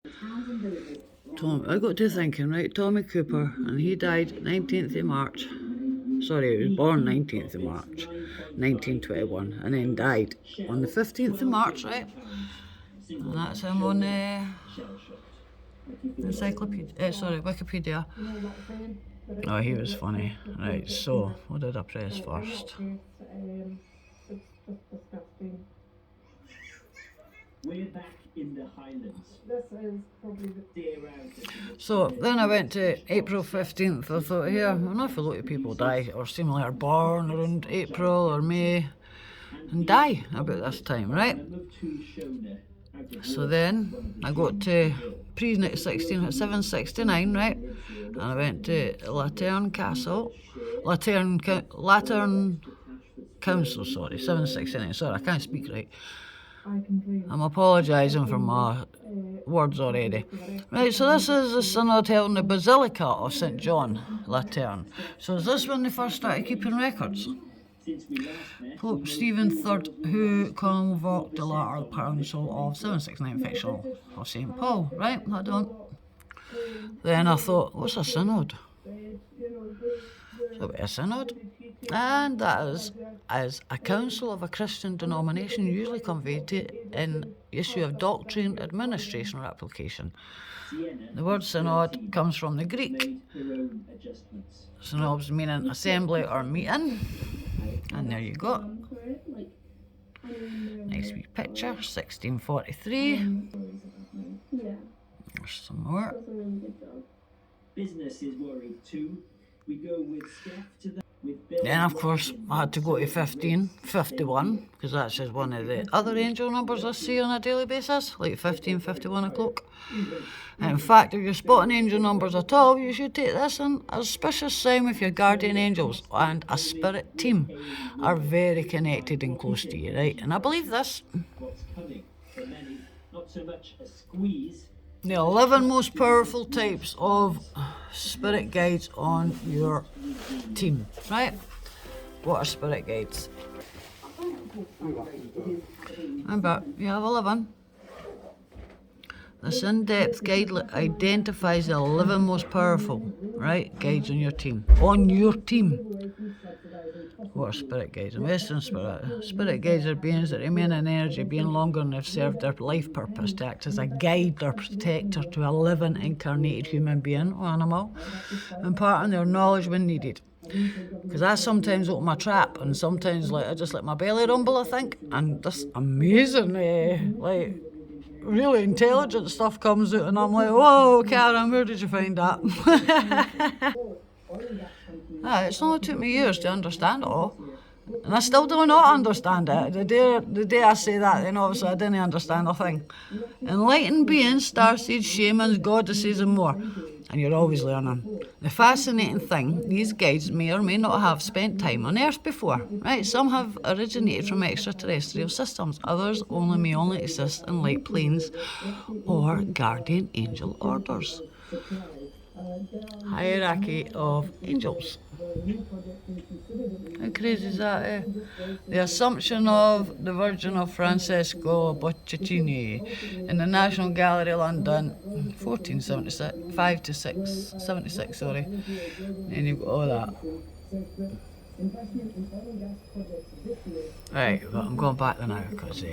I got to thinking, right, Tommy Cooper, and he died 19th of March. Sorry, he was born 19th of March, 1921, and then died on the 15th of March, right? And that's him on Wikipedia. Oh, he was funny. Right, so, what did I press first? We're back in the Highlands. This is probably the So then I went to April 15th. I thought, here, an awful lot of people die or seemingly are born around April or May and die about this time, right? So then I got to pre-769, right? And I went to Lateran Council, sorry, 769. Sorry, I can't speak right. I'm apologising for my words already. Right, so this is the synod held in the Basilica of St John, Lateran. So is this when they first started keeping records? Pope Stephen III, who convoked the latter council of 769 fictional of St Paul. Right, hold on. Then I thought, what's a synod? So a synod? And that is as a council of a Christian denomination usually conveyed to in issue of doctrine, administration or application. The word synod comes from the Greek. Synods meaning assembly or meeting. And there you go. Nice wee picture, 1643. There's some more. Business is worried too. We go with Steph to the Then, of course, I had to go to 1551, because that's just one of the other angel numbers I see on a daily basis, like 1551 o'clock. In fact, if you're spotting angel numbers at all, you should take this an auspicious sign with your guardian angels and a spirit team are very connected and close to you, right? And I believe this. What's coming for many, not so much a squeeze. The 11 most powerful types of spirit guides on your team, right? What are spirit guides? But you have 11. This in-depth guide identifies the 11 most powerful, right, guides on your team. On your team. What are spirit guides? In Western spirit guides are beings that remain in energy, being longer than they've served their life purpose to act as a guide or protector to a living, incarnated human being or animal, imparting their knowledge when needed. Because I sometimes open my trap, and sometimes I just let my belly rumble, I think, and this amazing, really intelligent stuff comes out, and I'm like, whoa, Karen, where did you find that? It's only took me years to understand it all, and I still do not understand it. The day I say that, then obviously I didn't understand a thing. Enlightened beings, starseeds, shamans, goddesses and more, and you're always learning. The fascinating thing, these guides may or may not have spent time on Earth before, right? Some have originated from extraterrestrial systems, others may only exist in light planes or guardian angel orders. Hierarchy of angels. How crazy is that, eh? The Assumption of the Virgin of Francesco Boccaccini in the National Gallery, London, 1475 to 76, sorry. And you've got all that. Right, but I'm going back now because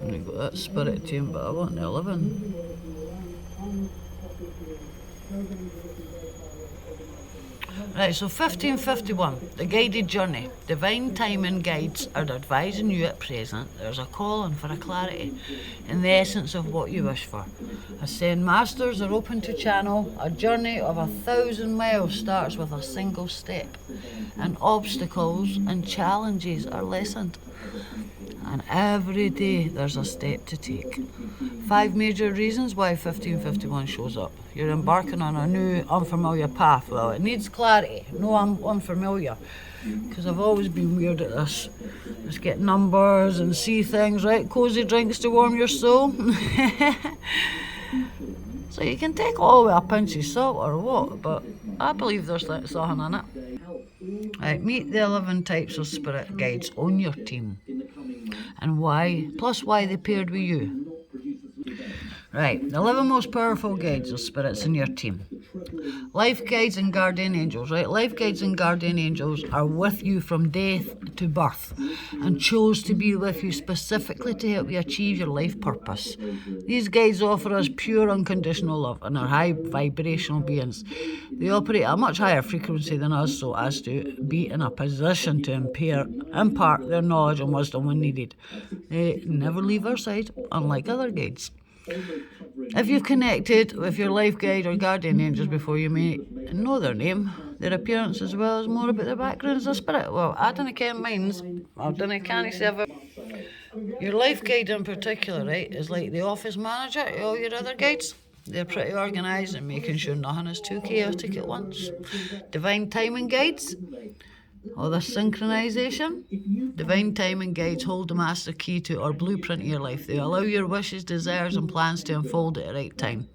I've got that spirit team, but I want the 11. Right, so 1551, the guided journey. Divine timing guides are advising you at present there's a calling for a clarity in the essence of what you wish for. Ascend masters are open to channel. A journey of 1,000 miles starts with a single step, and obstacles and challenges are lessened. And every day there's a step to take. 5 major reasons why 1551 shows up. You're embarking on a new, unfamiliar path. Well, it needs clarity. No, I'm unfamiliar. Because I've always been weird at this. Just get numbers and see things, right? Cozy drinks to warm your soul. So you can take all with a pinch of salt or what, but I believe there's something in it. Right, meet the 11 types of spirit guides on your team. and why, plus why they paired with you. Right, the 11 most powerful guides or spirits in your team. Life guides and guardian angels, right? Life guides and guardian angels are with you from death to birth and chose to be with you specifically to help you achieve your life purpose. These guides offer us pure unconditional love and are high vibrational beings. They operate at a much higher frequency than us so as to be in a position to impart their knowledge and wisdom when needed. They never leave our side, unlike other guides. If you've connected with your life guide or guardian angels before, you may know their name, their appearance, as well as more about their background as a spirit. Well, I don't ken mine's. I can't say ever. Your life guide in particular, right, is like the office manager to all your other guides. They're pretty organised and making sure nothing is too chaotic at once. Divine timing guides, or the synchronization. Divine timing guides hold the master key to or blueprint of your life. They allow your wishes, desires and plans to unfold at the right time.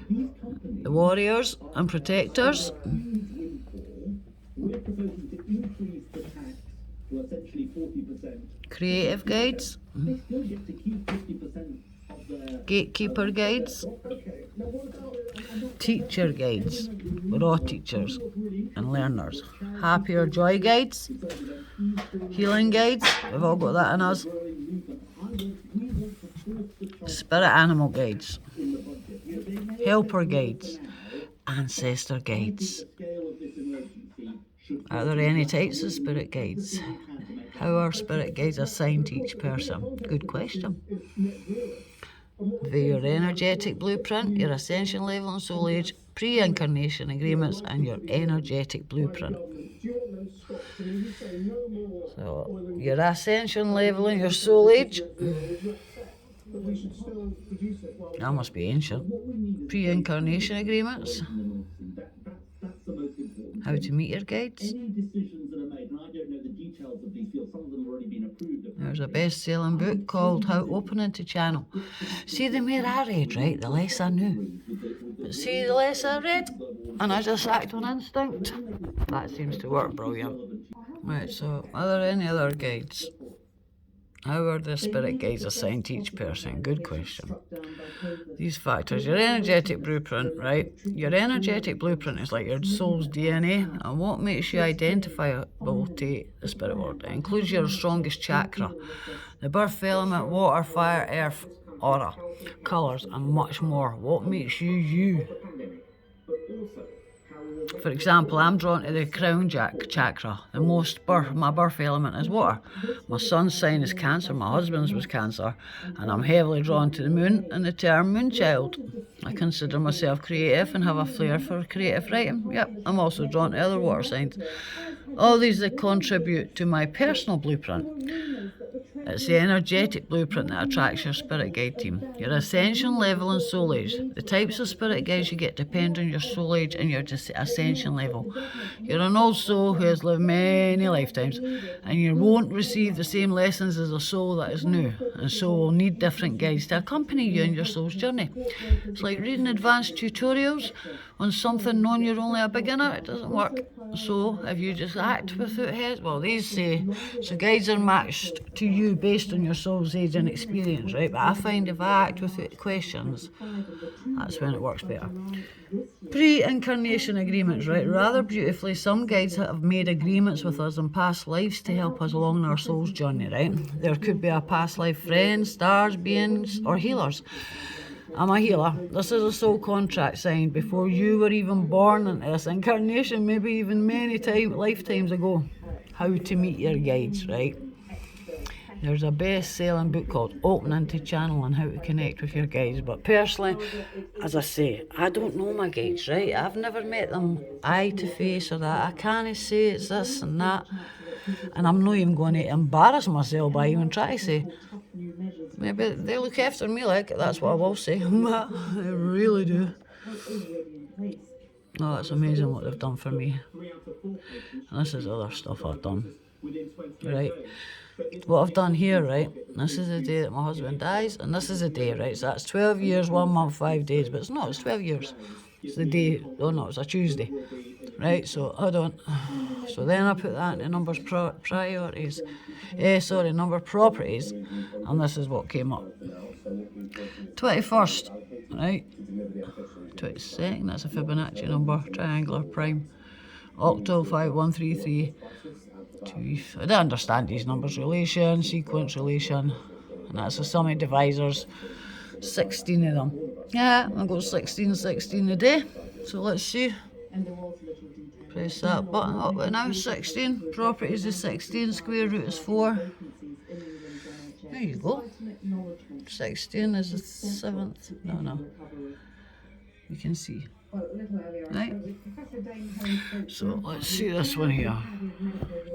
The warriors and protectors. Creative guides. Gatekeeper guides. Teacher guides. We're all teachers and learners. Happy or joy guides. Healing guides. We've all got that in us. Spirit animal guides. Helper guides. Ancestor guides. Are there any types of spirit guides? How are spirit guides assigned to each person? Good question. Via your energetic blueprint, your ascension level and soul age, pre-incarnation agreements, and your energetic blueprint. So, your ascension level and your soul age. That must be ancient. Pre-incarnation agreements. How to meet your guides. There's a best-selling book called How to Open Into Channel. See, the more I read, right, the less I knew. But see, the less I read, and I just act on instinct. That seems to work brilliant. Right, so are there any other guides? How are the spirit guides assigned to each person? Good question. These factors, your energetic blueprint, right? Your energetic blueprint is like your soul's DNA, and what makes you identifiable to the spirit world. It includes your strongest chakra, the birth element, water, fire, earth, aura, colours, and much more. What makes you you? For example, I'm drawn to the crown chakra. My birth element is water. My son's sign is Cancer, my husband's was Cancer, and I'm heavily drawn to the moon and the term moonchild. I consider myself creative and have a flair for creative writing. Yep, I'm also drawn to other water signs. All these that contribute to my personal blueprint. It's the energetic blueprint that attracts your spirit guide team. Your ascension level and soul age. The types of spirit guides you get depend on your soul age and your ascension level. You're an old soul who has lived many lifetimes, and you won't receive the same lessons as a soul that is new, and so will need different guides to accompany you in your soul's journey. It's like reading advanced tutorials on something knowing you're only a beginner. It doesn't work. So if you just act without heads, well, these say, so guides are matched to you based on your soul's age and experience, right? But I find if I act without questions, that's when it works better. Pre-incarnation agreements, right? Rather beautifully, some guides have made agreements with us in past lives to help us along our soul's journey, right? There could be a past life friend, stars, beings, or healers. I'm a healer. This is a soul contract signed before you were even born into this incarnation, maybe even many lifetimes ago. How to meet your guides, right? There's a best-selling book called Open Into Channel on how to connect with your guides. But personally, as I say, I don't know my guides, right? I've never met them eye to face or that. I can't say it's this and that. And I'm not even going to embarrass myself by even trying to say. Maybe they look after me, like, that's what I will say. They really do. Oh, it's amazing what they've done for me. And this is other stuff I've done. Right? What I've done here, right? This is the day that my husband dies, and this is the day, right? So that's 12 years, 1 month, 5 days. But it's not, it's 12 years. It's the day, oh no, it's a Tuesday. Right, so hold on. So then I put that into numbers priorities. Number properties, and this is what came up. 21st, right? 22nd, that's a Fibonacci number, triangular prime. Octal 5133. I don't understand these numbers. Relation, sequence relation, and that's the sum of divisors. 16 of them. Yeah, I've got 16 a day. So let's see. Press that button up and now 16. Properties is 16, square root is 4. There you go. 16 is the 7th. No. You can see. Right? So let's see this one here.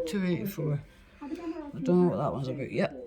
284. I don't know what that one's about yet.